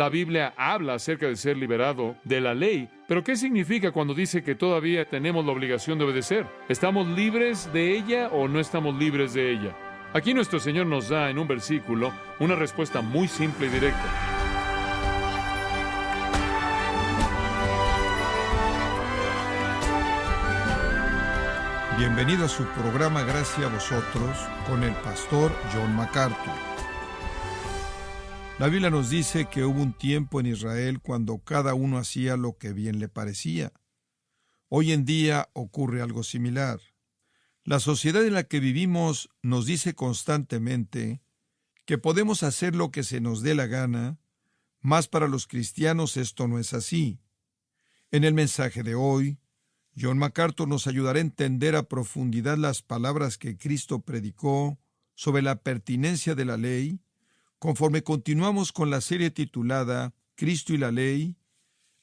La Biblia habla acerca de ser liberado de la ley, pero ¿qué significa cuando dice que todavía tenemos la obligación de obedecer? ¿Estamos libres de ella o no estamos libres de ella? Aquí nuestro Señor nos da en un versículo una respuesta muy simple y directa. Bienvenido a su programa Gracia a Vosotros con el pastor John MacArthur. La Biblia nos dice que hubo un tiempo en Israel cuando cada uno hacía lo que bien le parecía. Hoy en día ocurre algo similar. La sociedad en la que vivimos nos dice constantemente que podemos hacer lo que se nos dé la gana, mas para los cristianos esto no es así. En el mensaje de hoy, John MacArthur nos ayudará a entender a profundidad las palabras que Cristo predicó sobre la pertinencia de la ley, conforme continuamos con la serie titulada Cristo y la Ley,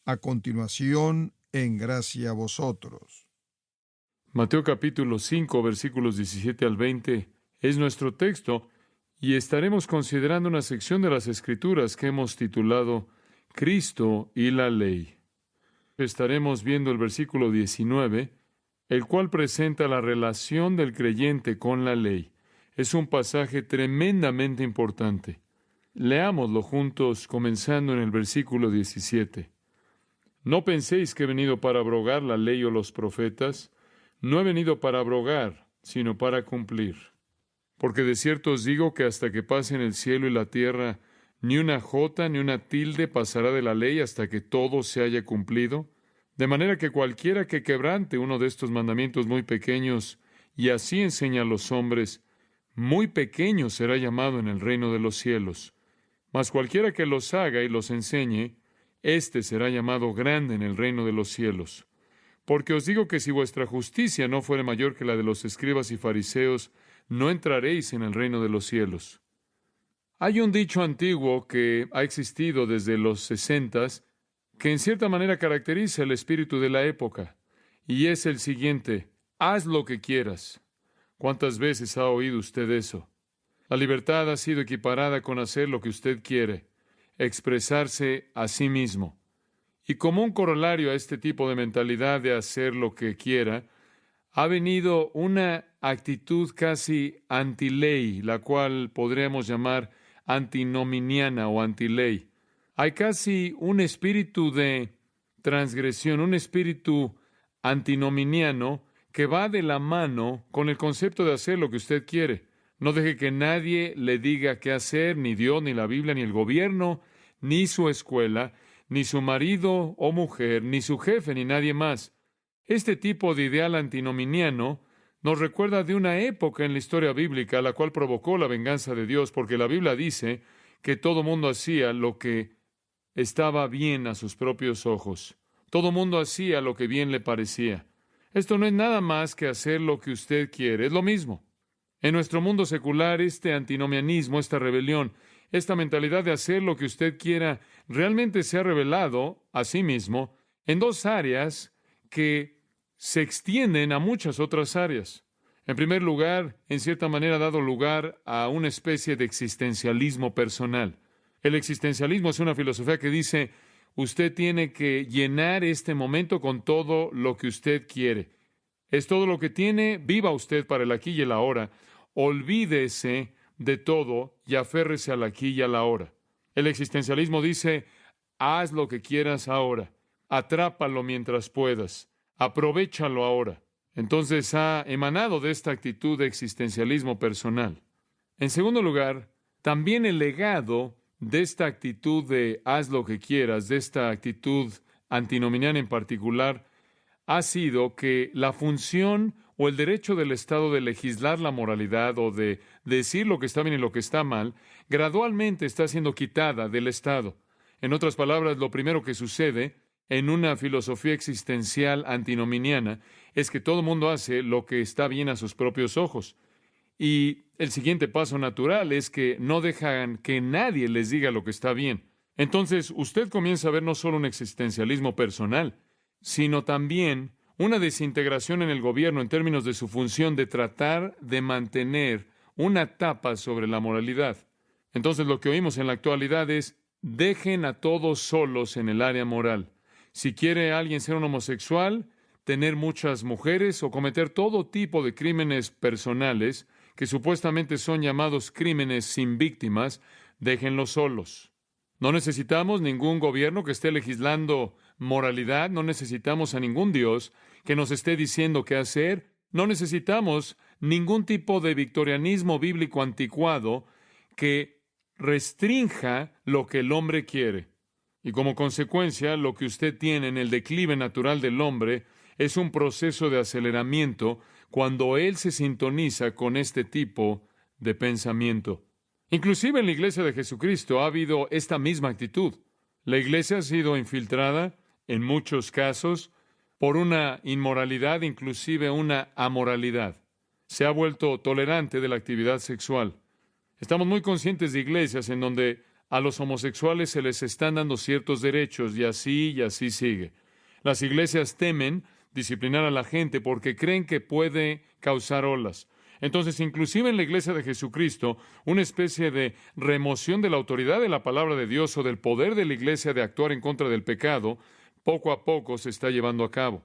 a continuación, en Gracia a Vosotros. Mateo capítulo 5, versículos 17 al 20 es nuestro texto, y estaremos considerando una sección de las Escrituras que hemos titulado Cristo y la Ley. Estaremos viendo el versículo 19, el cual presenta la relación del creyente con la ley. Es un pasaje tremendamente importante. Leámoslo juntos, comenzando en el versículo 17. No penséis que he venido para abrogar la ley o los profetas. No he venido para abrogar, sino para cumplir. Porque de cierto os digo que hasta que pasen el cielo y la tierra, ni una jota ni una tilde pasará de la ley hasta que todo se haya cumplido. De manera que cualquiera que quebrante uno de estos mandamientos muy pequeños, y así enseña a los hombres, muy pequeño será llamado en el reino de los cielos. Mas cualquiera que los haga y los enseñe, éste será llamado grande en el reino de los cielos. Porque os digo que si vuestra justicia no fuere mayor que la de los escribas y fariseos, no entraréis en el reino de los cielos. Hay un dicho antiguo que ha existido desde los 60s, que en cierta manera caracteriza el espíritu de la época, y es el siguiente: haz lo que quieras. ¿Cuántas veces ha oído usted eso? La libertad ha sido equiparada con hacer lo que usted quiere, expresarse a sí mismo. Y como un corolario a este tipo de mentalidad de hacer lo que quiera, ha venido una actitud casi antiley, la cual podríamos llamar antinominiana o antiley. Hay casi un espíritu de transgresión, un espíritu antinominiano que va de la mano con el concepto de hacer lo que usted quiere. No deje que nadie le diga qué hacer, ni Dios, ni la Biblia, ni el gobierno, ni su escuela, ni su marido o mujer, ni su jefe, ni nadie más. Este tipo de ideal antinominiano nos recuerda de una época en la historia bíblica la cual provocó la venganza de Dios, porque la Biblia dice que todo mundo hacía lo que estaba bien a sus propios ojos. Todo mundo hacía lo que bien le parecía. Esto no es nada más que hacer lo que usted quiere, es lo mismo. En nuestro mundo secular, este antinomianismo, esta rebelión, esta mentalidad de hacer lo que usted quiera, realmente se ha revelado a sí mismo en dos áreas que se extienden a muchas otras áreas. En primer lugar, en cierta manera ha dado lugar a una especie de existencialismo personal. El existencialismo es una filosofía que dice, usted tiene que llenar este momento con todo lo que usted quiere. Es todo lo que tiene, viva usted para el aquí y el ahora. Olvídese de todo y aférrese al aquí y a la ahora. El existencialismo dice, haz lo que quieras ahora, atrápalo mientras puedas, aprovéchalo ahora. Entonces ha emanado de esta actitud de existencialismo personal. En segundo lugar, también el legado de esta actitud de haz lo que quieras, de esta actitud antinominiana en particular, ha sido que la función o el derecho del Estado de legislar la moralidad o de decir lo que está bien y lo que está mal, gradualmente está siendo quitada del Estado. En otras palabras, lo primero que sucede en una filosofía existencial antinominiana es que todo el mundo hace lo que está bien a sus propios ojos. Y el siguiente paso natural es que no dejan que nadie les diga lo que está bien. Entonces, usted comienza a ver no solo un existencialismo personal, sino también una desintegración en el gobierno en términos de su función de tratar de mantener una tapa sobre la moralidad. Entonces, lo que oímos en la actualidad es, dejen a todos solos en el área moral. Si quiere alguien ser un homosexual, tener muchas mujeres o cometer todo tipo de crímenes personales que supuestamente son llamados crímenes sin víctimas, déjenlos solos. No necesitamos ningún gobierno que esté legislando moralidad, no necesitamos a ningún Dios que nos esté diciendo qué hacer, no necesitamos ningún tipo de victorianismo bíblico anticuado que restrinja lo que el hombre quiere. Y como consecuencia, lo que usted tiene en el declive natural del hombre es un proceso de aceleramiento cuando él se sintoniza con este tipo de pensamiento. Inclusive en la iglesia de Jesucristo ha habido esta misma actitud. La iglesia ha sido infiltrada, en muchos casos, por una inmoralidad, inclusive una amoralidad. Se ha vuelto tolerante de la actividad sexual. Estamos muy conscientes de iglesias en donde a los homosexuales se les están dando ciertos derechos y así sigue. Las iglesias temen disciplinar a la gente porque creen que puede causar olas. Entonces, inclusive en la iglesia de Jesucristo, una especie de remoción de la autoridad de la palabra de Dios o del poder de la iglesia de actuar en contra del pecado, poco a poco se está llevando a cabo.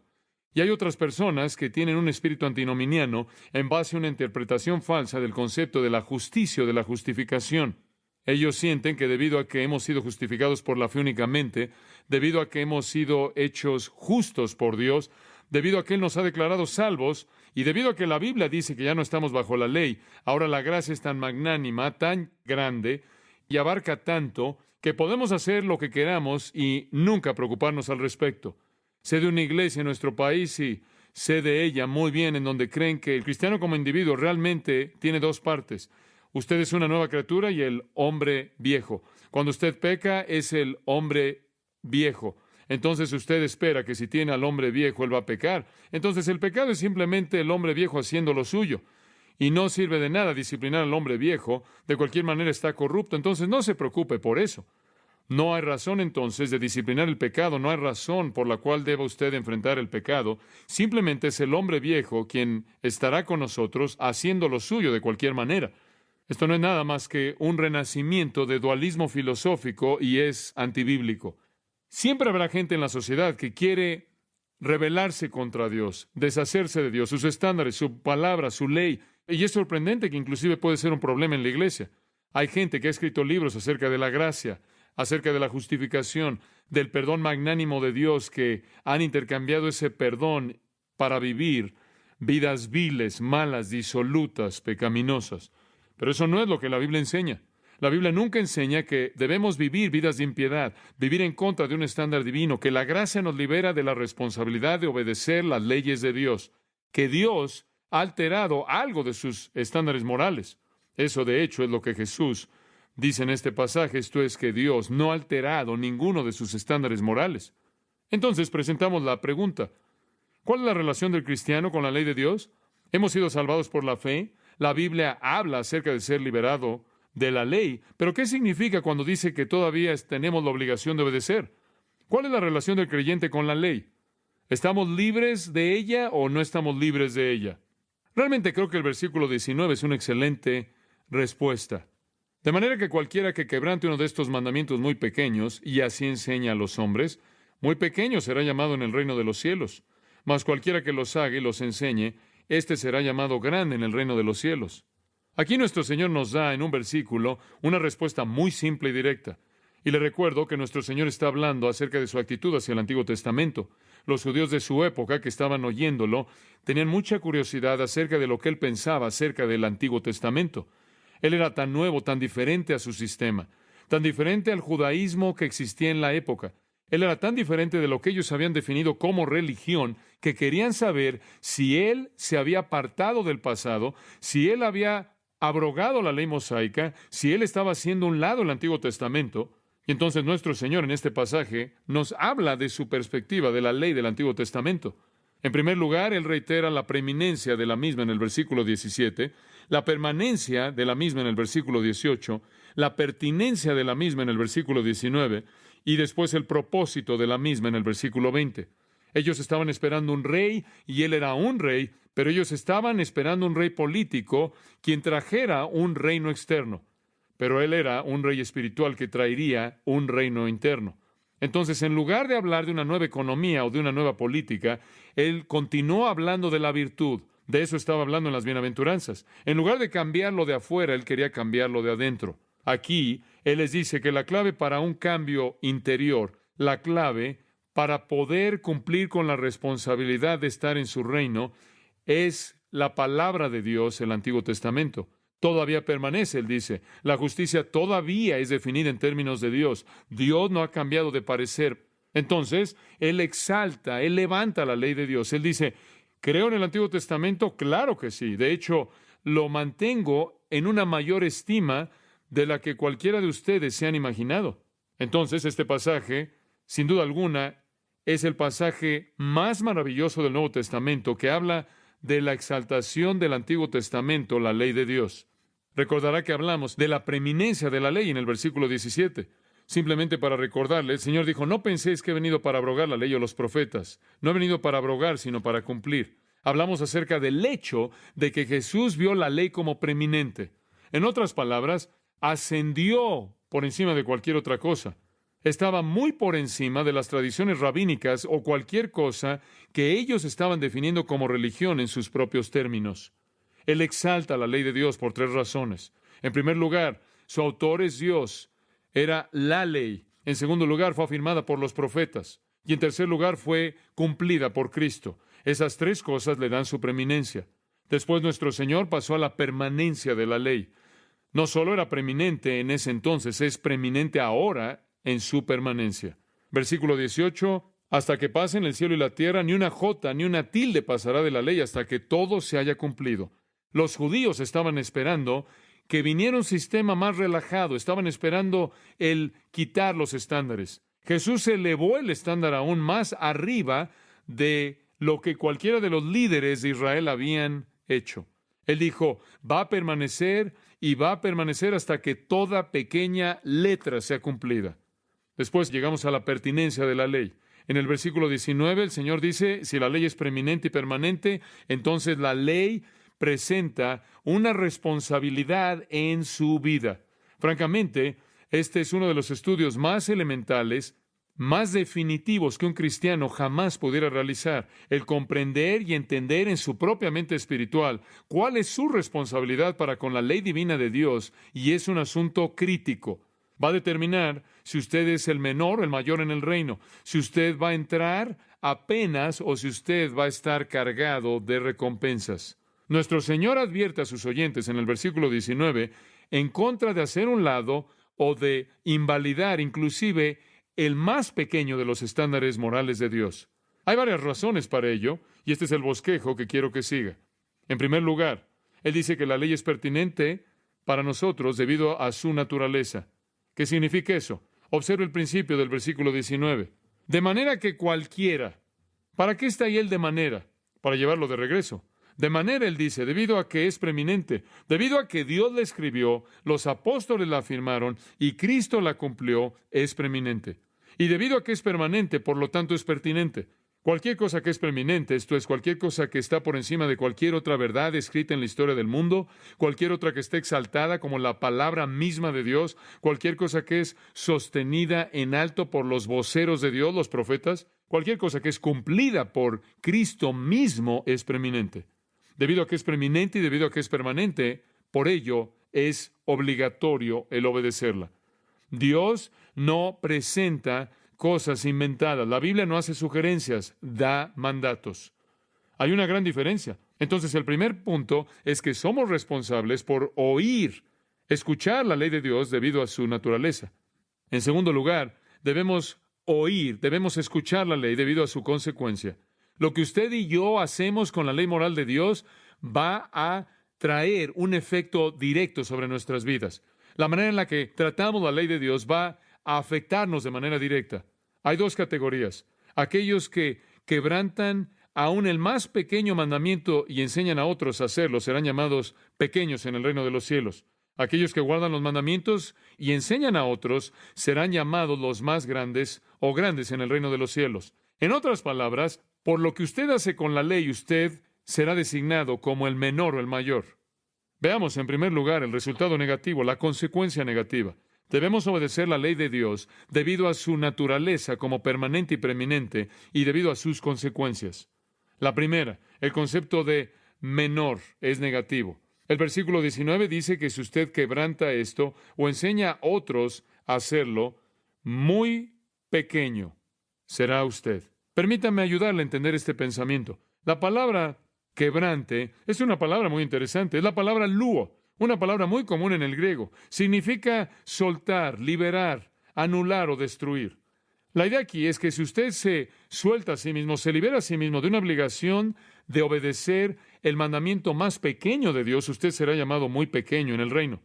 Y hay otras personas que tienen un espíritu antinominiano en base a una interpretación falsa del concepto de la justicia o de la justificación. Ellos sienten que debido a que hemos sido justificados por la fe únicamente, debido a que hemos sido hechos justos por Dios, debido a que Él nos ha declarado salvos, y debido a que la Biblia dice que ya no estamos bajo la ley, ahora la gracia es tan magnánima, tan grande, y abarca tanto, que podemos hacer lo que queramos y nunca preocuparnos al respecto. Sé de una iglesia en nuestro país y sé de ella muy bien en donde creen que el cristiano como individuo realmente tiene dos partes. Usted es una nueva criatura y el hombre viejo. Cuando usted peca es el hombre viejo. Entonces usted espera que si tiene al hombre viejo, él va a pecar. Entonces el pecado es simplemente el hombre viejo haciendo lo suyo. Y no sirve de nada disciplinar al hombre viejo. De cualquier manera está corrupto. Entonces no se preocupe por eso. No hay razón entonces de disciplinar el pecado. No hay razón por la cual deba usted enfrentar el pecado. Simplemente es el hombre viejo quien estará con nosotros haciendo lo suyo de cualquier manera. Esto no es nada más que un renacimiento de dualismo filosófico y es antibíblico. Siempre habrá gente en la sociedad que quiere rebelarse contra Dios, deshacerse de Dios, sus estándares, su palabra, su ley. Y es sorprendente que inclusive puede ser un problema en la iglesia. Hay gente que ha escrito libros acerca de la gracia, acerca de la justificación, del perdón magnánimo de Dios, que han intercambiado ese perdón para vivir vidas viles, malas, disolutas, pecaminosas. Pero eso no es lo que la Biblia enseña. La Biblia nunca enseña que debemos vivir vidas de impiedad, vivir en contra de un estándar divino, que la gracia nos libera de la responsabilidad de obedecer las leyes de Dios, que Dios ha alterado algo de sus estándares morales. Eso, de hecho, es lo que Jesús dice en este pasaje, esto es que Dios no ha alterado ninguno de sus estándares morales. Entonces presentamos la pregunta, ¿cuál es la relación del cristiano con la ley de Dios? ¿Hemos sido salvados por la fe? La Biblia habla acerca de ser liberado de la ley, pero ¿qué significa cuando dice que todavía tenemos la obligación de obedecer? ¿Cuál es la relación del creyente con la ley? ¿Estamos libres de ella o no estamos libres de ella? Realmente creo que el versículo 19 es una excelente respuesta. De manera que cualquiera que quebrante uno de estos mandamientos muy pequeños, y así enseña a los hombres, muy pequeño será llamado en el reino de los cielos. Mas cualquiera que los haga y los enseñe, éste será llamado grande en el reino de los cielos. Aquí nuestro Señor nos da en un versículo una respuesta muy simple y directa. Y le recuerdo que nuestro Señor está hablando acerca de su actitud hacia el Antiguo Testamento. Los judíos de su época que estaban oyéndolo tenían mucha curiosidad acerca de lo que él pensaba acerca del Antiguo Testamento. Él era tan nuevo, tan diferente a su sistema, tan diferente al judaísmo que existía en la época. Él era tan diferente de lo que ellos habían definido como religión, que querían saber si él se había apartado del pasado, si él había abrogado la ley mosaica, si él estaba haciendo a un lado el Antiguo Testamento. Y entonces nuestro Señor en este pasaje nos habla de su perspectiva de la ley del Antiguo Testamento. En primer lugar, él reitera la preeminencia de la misma en el versículo 17, la permanencia de la misma en el versículo 18, la pertinencia de la misma en el versículo 19, y después el propósito de la misma en el versículo 20. Ellos estaban esperando un rey, y él era un rey, pero ellos estaban esperando un rey político, quien trajera un reino externo. pero él era un rey espiritual que traería un reino interno. Entonces, en lugar de hablar de una nueva economía o de una nueva política, él continuó hablando de la virtud. De eso estaba hablando en las bienaventuranzas. En lugar de cambiarlo de afuera, él quería cambiarlo de adentro. Aquí, él les dice que la clave para un cambio interior, la clave para poder cumplir con la responsabilidad de estar en su reino, es la palabra de Dios, el Antiguo Testamento. Todavía permanece, él dice. La justicia todavía es definida en términos de Dios. Dios no ha cambiado de parecer. Entonces, él exalta, él levanta la ley de Dios. Él dice, ¿creo en el Antiguo Testamento? Claro que sí. De hecho, lo mantengo en una mayor estima de la que cualquiera de ustedes se han imaginado. Entonces, este pasaje, sin duda alguna, es el pasaje más maravilloso del Nuevo Testamento que habla de la exaltación del Antiguo Testamento, la ley de Dios. Recordará que hablamos de la preeminencia de la ley en el versículo 17. Simplemente para recordarle, el Señor dijo, no penséis que he venido para abrogar la ley o los profetas. No he venido para abrogar, sino para cumplir. Hablamos acerca del hecho de que Jesús vio la ley como preeminente. En otras palabras, ascendió por encima de cualquier otra cosa. Estaba muy por encima de las tradiciones rabínicas o cualquier cosa que ellos estaban definiendo como religión en sus propios términos. Él exalta la ley de Dios por 3 razones. En primer lugar, su autor es Dios. Era la ley. En segundo lugar, fue afirmada por los profetas. Y en tercer lugar, fue cumplida por Cristo. Esas 3 cosas le dan su preeminencia. Después, nuestro Señor pasó a la permanencia de la ley. No solo era preeminente en ese entonces, es preeminente ahora en su permanencia. Versículo 18, hasta que pasen el cielo y la tierra, ni una jota ni una tilde pasará de la ley hasta que todo se haya cumplido. Los judíos estaban esperando que viniera un sistema más relajado, estaban esperando el quitar los estándares. Jesús elevó el estándar aún más arriba de lo que cualquiera de los líderes de Israel habían hecho. Él dijo, va a permanecer y va a permanecer hasta que toda pequeña letra sea cumplida. Después llegamos a la pertinencia de la ley. En el versículo 19, el Señor dice, si la ley es preeminente y permanente, entonces la ley presenta una responsabilidad en su vida. Francamente, este es uno de los estudios más elementales, más definitivos que un cristiano jamás pudiera realizar, el comprender y entender en su propia mente espiritual cuál es su responsabilidad para con la ley divina de Dios, y es un asunto crítico. Va a determinar si usted es el menor o el mayor en el reino, si usted va a entrar apenas o si usted va a estar cargado de recompensas. Nuestro Señor advierte a sus oyentes en el versículo 19 en contra de hacer un lado o de invalidar inclusive el más pequeño de los estándares morales de Dios. Hay varias razones para ello, y este es el bosquejo que quiero que siga. En primer lugar, Él dice que la ley es pertinente para nosotros debido a su naturaleza. ¿Qué significa eso? Observe el principio del versículo 19. De manera que cualquiera. ¿Para qué está ahí el de manera? Para llevarlo de regreso. De manera, él dice, debido a que es preeminente, debido a que Dios la escribió, los apóstoles la afirmaron y Cristo la cumplió, es preeminente. Y debido a que es permanente, por lo tanto es pertinente. Cualquier cosa que es preeminente, esto es, cualquier cosa que está por encima de cualquier otra verdad escrita en la historia del mundo, cualquier otra que esté exaltada como la palabra misma de Dios, cualquier cosa que es sostenida en alto por los voceros de Dios, los profetas, cualquier cosa que es cumplida por Cristo mismo es preeminente. Debido a que es preeminente y debido a que es permanente, por ello es obligatorio el obedecerla. Dios no presenta cosas inventadas. La Biblia no hace sugerencias, da mandatos. Hay una gran diferencia. Entonces, el primer punto es que somos responsables por escuchar la ley de Dios debido a su naturaleza. En segundo lugar, debemos escuchar la ley debido a su consecuencia. Lo que usted y yo hacemos con la ley moral de Dios va a traer un efecto directo sobre nuestras vidas. La manera en la que tratamos la ley de Dios va a afectarnos de manera directa. Hay 2 categorías. Aquellos que quebrantan aún el más pequeño mandamiento y enseñan a otros a hacerlo serán llamados pequeños en el reino de los cielos. Aquellos que guardan los mandamientos y enseñan a otros serán llamados los más grandes o grandes en el reino de los cielos. En otras palabras, por lo que usted hace con la ley, usted será designado como el menor o el mayor. Veamos, en primer lugar, el resultado negativo, la consecuencia negativa. Debemos obedecer la ley de Dios debido a su naturaleza como permanente y preeminente y debido a sus consecuencias. La primera, el concepto de menor es negativo. El versículo 19 dice que si usted quebranta esto o enseña a otros a hacerlo, muy pequeño será usted. Permítame ayudarle a entender este pensamiento. La palabra quebrante es una palabra muy interesante. Es la palabra luo, una palabra muy común en el griego. Significa soltar, liberar, anular o destruir. La idea aquí es que si usted se suelta a sí mismo, se libera a sí mismo de una obligación de obedecer el mandamiento más pequeño de Dios, usted será llamado muy pequeño en el reino.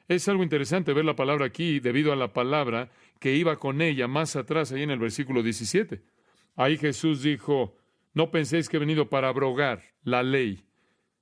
Es algo interesante ver la palabra aquí debido a la palabra que iba con ella más atrás, ahí en el versículo 17. Ahí Jesús dijo, no penséis que he venido para abrogar la ley.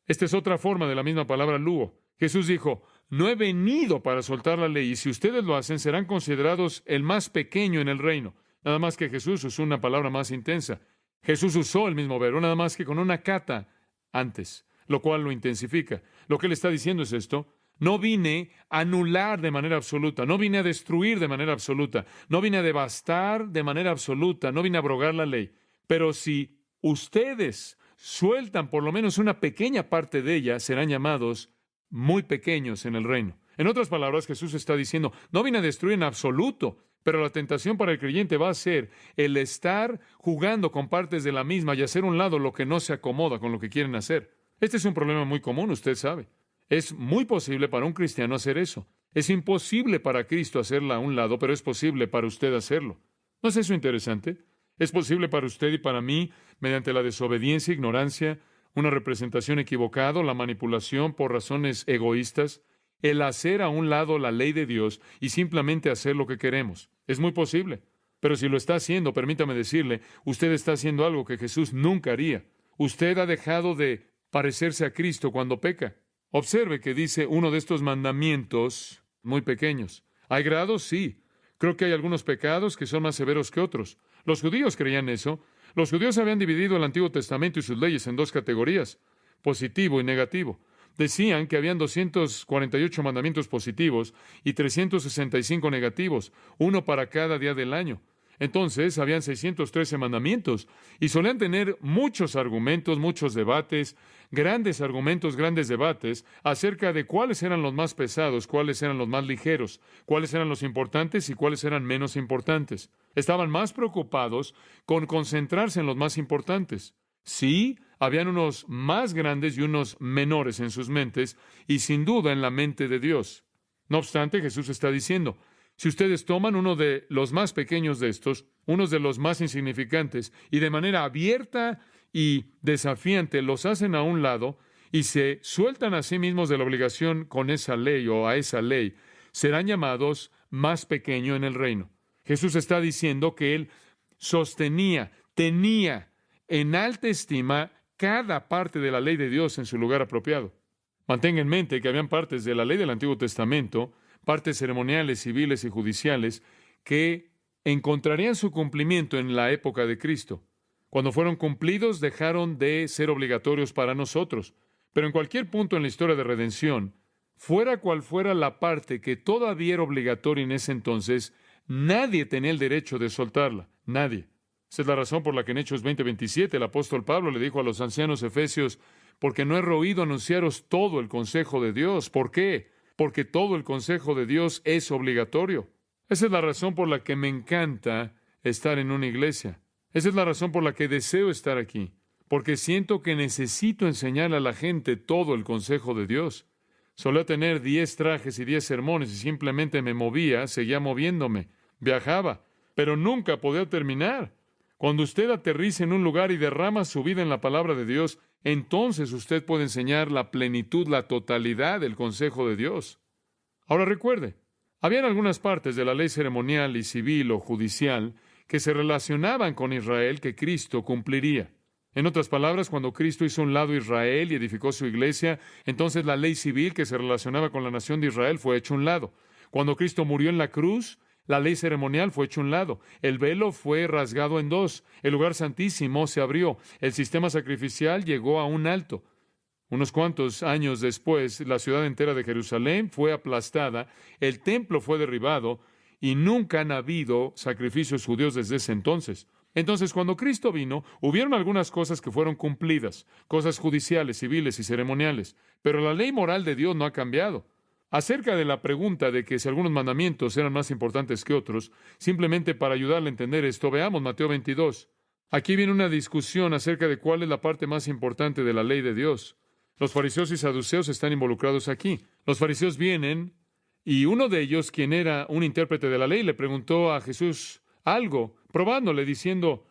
Esta es otra forma de la misma palabra luo. Jesús dijo, no he venido para soltar la ley, y si ustedes lo hacen, serán considerados el más pequeño en el reino. Nada más que Jesús usó una palabra más intensa. Jesús usó el mismo verbo, nada más que con una cata antes, lo cual lo intensifica. Lo que él está diciendo es esto. No vine a anular de manera absoluta, no vine a destruir de manera absoluta, no vine a devastar de manera absoluta, no vine a abrogar la ley. Pero si ustedes sueltan por lo menos una pequeña parte de ella, serán llamados muy pequeños en el reino. En otras palabras, Jesús está diciendo, no vine a destruir en absoluto, pero la tentación para el creyente va a ser el estar jugando con partes de la misma y hacer a un lado lo que no se acomoda con lo que quieren hacer. Este es un problema muy común, usted sabe. Es muy posible para un cristiano hacer eso. Es imposible para Cristo hacerla a un lado, pero es posible para usted hacerlo. ¿No es eso interesante? Es posible para usted y para mí, mediante la desobediencia, ignorancia, una representación equivocada, la manipulación por razones egoístas, el hacer a un lado la ley de Dios y simplemente hacer lo que queremos. Es muy posible. Pero si lo está haciendo, permítame decirle, usted está haciendo algo que Jesús nunca haría. Usted ha dejado de parecerse a Cristo cuando peca. Observe que dice uno de estos mandamientos muy pequeños. ¿Hay grados? Sí. Creo que hay algunos pecados que son más severos que otros. Los judíos creían eso. Los judíos habían dividido el Antiguo Testamento y sus leyes en dos categorías, positivo y negativo. Decían que habían 248 mandamientos positivos y 365 negativos, uno para cada día del año. Entonces, habían 613 mandamientos y solían tener muchos argumentos, muchos debates, grandes argumentos, grandes debates acerca de cuáles eran los más pesados, cuáles eran los más ligeros, cuáles eran los importantes y cuáles eran menos importantes. Estaban más preocupados con concentrarse en los más importantes. Sí, habían unos más grandes y unos menores en sus mentes y sin duda en la mente de Dios. No obstante, Jesús está diciendo, si ustedes toman uno de los más pequeños de estos, unos de los más insignificantes, y de manera abierta y desafiante los hacen a un lado y se sueltan a sí mismos de la obligación con esa ley o a esa ley, serán llamados más pequeño en el reino. Jesús está diciendo que Él sostenía, tenía en alta estima cada parte de la ley de Dios en su lugar apropiado. Mantenga en mente que habían partes de la ley del Antiguo Testamento, partes ceremoniales, civiles y judiciales, que encontrarían su cumplimiento en la época de Cristo. Cuando fueron cumplidos, dejaron de ser obligatorios para nosotros. Pero en cualquier punto en la historia de redención, fuera cual fuera la parte que todavía era obligatoria en ese entonces, nadie tenía el derecho de soltarla. Nadie. Esa es la razón por la que en Hechos 20:27 el apóstol Pablo le dijo a los ancianos efesios, porque no he oído anunciaros todo el consejo de Dios. ¿Por qué? Porque todo el consejo de Dios es obligatorio. Esa es la razón por la que me encanta estar en una iglesia. Esa es la razón por la que deseo estar aquí. Porque siento que necesito enseñarle a la gente todo el consejo de Dios. Solía tener 10 trajes y 10 sermones y simplemente me movía, seguía moviéndome, viajaba, pero nunca podía terminar. Cuando usted aterriza en un lugar y derrama su vida en la palabra de Dios, entonces usted puede enseñar la plenitud, la totalidad del consejo de Dios. Ahora recuerde, habían algunas partes de la ley ceremonial y civil o judicial que se relacionaban con Israel que Cristo cumpliría. En otras palabras, cuando Cristo hizo un lado Israel y edificó su iglesia, entonces la ley civil que se relacionaba con la nación de Israel fue hecha un lado. Cuando Cristo murió en la cruz, la ley ceremonial fue hecha un lado. El velo fue rasgado en dos. El lugar santísimo se abrió. El sistema sacrificial llegó a un alto. Unos cuantos años después, la ciudad entera de Jerusalén fue aplastada, el templo fue derribado y nunca han habido sacrificios judíos desde ese entonces. Entonces, cuando Cristo vino, hubieron algunas cosas que fueron cumplidas, cosas judiciales, civiles y ceremoniales, pero la ley moral de Dios no ha cambiado. Acerca de la pregunta de que si algunos mandamientos eran más importantes que otros, simplemente para ayudarle a entender esto, veamos Mateo 22. Aquí viene una discusión acerca de cuál es la parte más importante de la ley de Dios. Los fariseos y saduceos están involucrados aquí. Los fariseos vienen y uno de ellos, quien era un intérprete de la ley, le preguntó a Jesús algo, probándole, diciendo,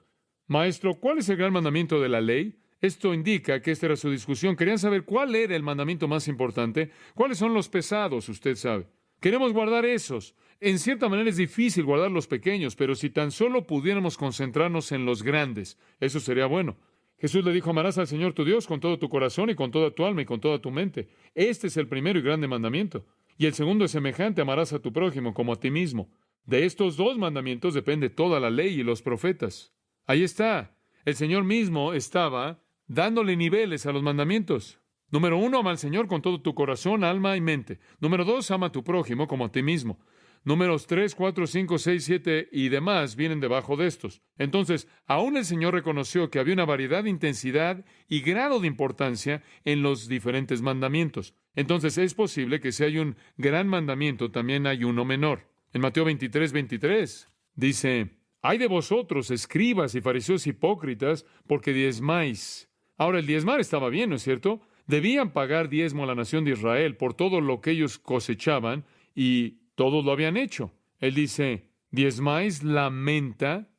Maestro, ¿cuál es el gran mandamiento de la ley? Esto indica que esta era su discusión. Querían saber cuál era el mandamiento más importante, cuáles son los pesados, usted sabe. Queremos guardar esos. En cierta manera es difícil guardar los pequeños, pero si tan solo pudiéramos concentrarnos en los grandes, eso sería bueno. Jesús le dijo, amarás al Señor tu Dios con todo tu corazón y con toda tu alma y con toda tu mente. Este es el primero y grande mandamiento. Y el segundo es semejante, amarás a tu prójimo como a ti mismo. De estos dos mandamientos depende toda la ley y los profetas. Ahí está. El Señor mismo estaba dándole niveles a los mandamientos. Número 1, ama al Señor con todo tu corazón, alma y mente. Número 2, ama a tu prójimo como a ti mismo. Números 3, 4, 5, 6, 7 y demás vienen debajo de estos. Entonces, aún el Señor reconoció que había una variedad de intensidad y grado de importancia en los diferentes mandamientos. Entonces, es posible que si hay un gran mandamiento, también hay uno menor. En Mateo 23, 23, dice, «Ay de vosotros, escribas y fariseos hipócritas, porque diezmáis». Ahora, el diezmar estaba bien, ¿no es cierto? Debían pagar diezmo a la nación de Israel por todo lo que ellos cosechaban y todos lo habían hecho. Él dice, diezmáis la menta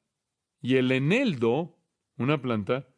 y el eneldo, una planta,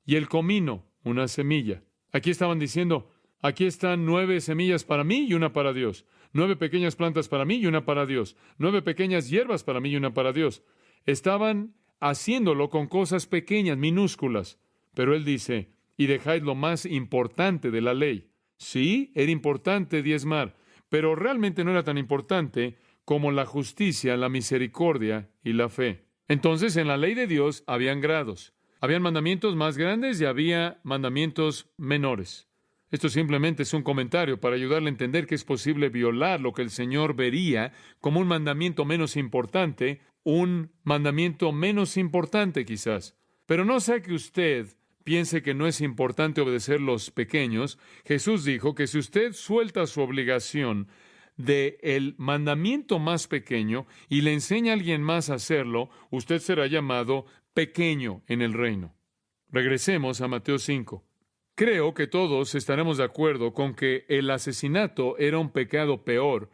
y el comino, una semilla. Aquí estaban diciendo, aquí están 9 semillas para mí y una para Dios. 9 pequeñas plantas para mí y una para Dios. 9 pequeñas hierbas para mí y una para Dios. Estaban haciéndolo con cosas pequeñas, minúsculas. Pero él dice, y dejáis lo más importante de la ley. Sí, era importante diezmar, pero realmente no era tan importante como la justicia, la misericordia y la fe. Entonces, en la ley de Dios habían grados. Habían mandamientos más grandes y había mandamientos menores. Esto simplemente es un comentario para ayudarle a entender que es posible violar lo que el Señor vería como un mandamiento menos importante, un mandamiento menos importante quizás. Pero no sea que usted piense que no es importante obedecer los pequeños. Jesús dijo que si usted suelta su obligación del mandamiento más pequeño y le enseña a alguien más a hacerlo, usted será llamado pequeño en el reino. Regresemos a Mateo 5. Creo que todos estaremos de acuerdo con que el asesinato era un pecado peor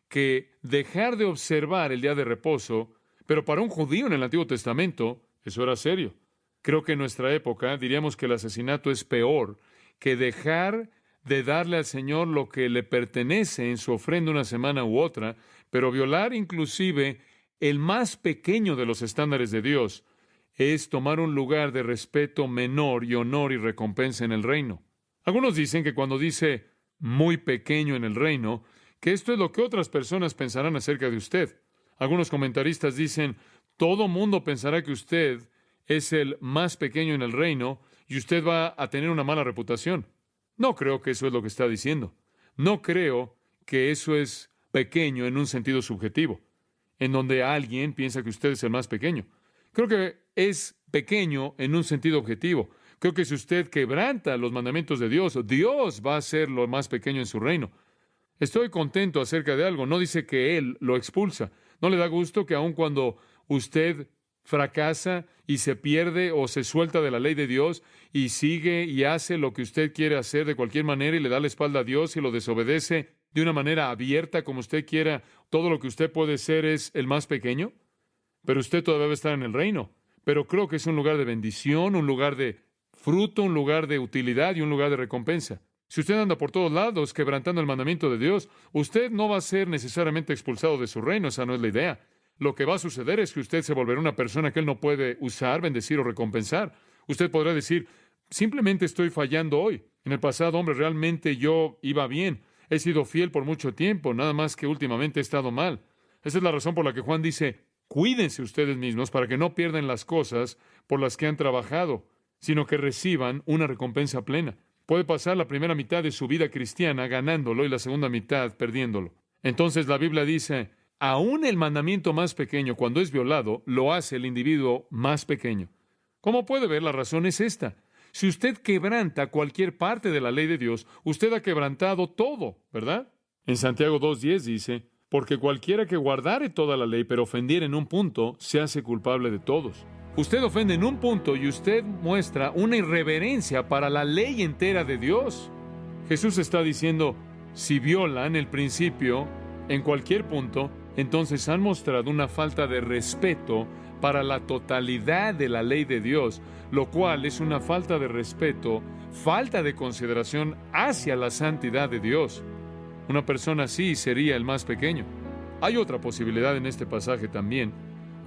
que dejar de observar el día de reposo, pero para un judío en el Antiguo Testamento eso era serio. Creo que en nuestra época diríamos que el asesinato es peor que dejar de darle al Señor lo que le pertenece en su ofrenda una semana u otra, pero violar inclusive el más pequeño de los estándares de Dios es tomar un lugar de respeto menor y honor y recompensa en el reino. Algunos dicen que cuando dice muy pequeño en el reino, que esto es lo que otras personas pensarán acerca de usted. Algunos comentaristas dicen, todo mundo pensará que usted es el más pequeño en el reino y usted va a tener una mala reputación. No creo que eso es lo que está diciendo. No creo que eso es pequeño en un sentido subjetivo, en donde alguien piensa que usted es el más pequeño. Creo que es pequeño en un sentido objetivo. Creo que si usted quebranta los mandamientos de Dios, Dios va a ser lo más pequeño en su reino. Estoy contento acerca de algo. No dice que Él lo expulsa. ¿No le da gusto que aun cuando usted fracasa y se pierde o se suelta de la ley de Dios y sigue y hace lo que usted quiere hacer de cualquier manera y le da la espalda a Dios y lo desobedece de una manera abierta como usted quiera, todo lo que usted puede ser es el más pequeño? Pero usted todavía va a estar en el reino. Pero creo que es un lugar de bendición, un lugar de fruto, un lugar de utilidad y un lugar de recompensa. Si usted anda por todos lados quebrantando el mandamiento de Dios, usted no va a ser necesariamente expulsado de su reino. Esa no es la idea. Lo que va a suceder es que usted se volverá una persona que Él no puede usar, bendecir o recompensar. Usted podrá decir, simplemente estoy fallando hoy. En el pasado, hombre, realmente yo iba bien. He sido fiel por mucho tiempo, nada más que últimamente he estado mal. Esa es la razón por la que Juan dice, cuídense ustedes mismos para que no pierdan las cosas por las que han trabajado, sino que reciban una recompensa plena. Puede pasar la primera mitad de su vida cristiana ganándolo y la segunda mitad perdiéndolo. Entonces la Biblia dice, aún el mandamiento más pequeño, cuando es violado, lo hace el individuo más pequeño. Como puede ver, la razón es esta. Si usted quebranta cualquier parte de la ley de Dios, usted ha quebrantado todo, ¿verdad? En Santiago 2:10 dice, porque cualquiera que guardare toda la ley, pero ofendiere en un punto, se hace culpable de todos. Usted ofende en un punto y usted muestra una irreverencia para la ley entera de Dios. Jesús está diciendo, si violan el principio en cualquier punto, entonces han mostrado una falta de respeto para la totalidad de la ley de Dios, lo cual es una falta de respeto, falta de consideración hacia la santidad de Dios. Una persona así sería el más pequeño. Hay otra posibilidad en este pasaje también,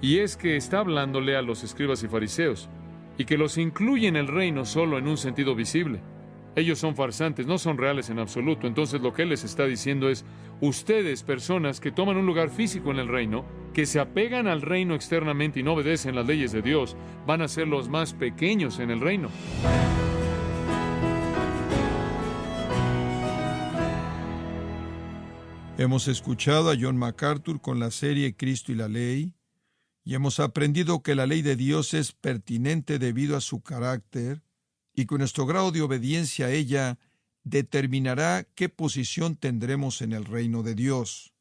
y es que está hablándole a los escribas y fariseos, y que los incluye en el reino solo en un sentido visible. Ellos son farsantes, no son reales en absoluto. Entonces lo que Él les está diciendo es, ustedes, personas que toman un lugar físico en el reino, que se apegan al reino externamente y no obedecen las leyes de Dios, van a ser los más pequeños en el reino. Hemos escuchado a John MacArthur con la serie Cristo y la Ley, y hemos aprendido que la ley de Dios es pertinente debido a su carácter, y que nuestro grado de obediencia a ella determinará qué posición tendremos en el reino de Dios.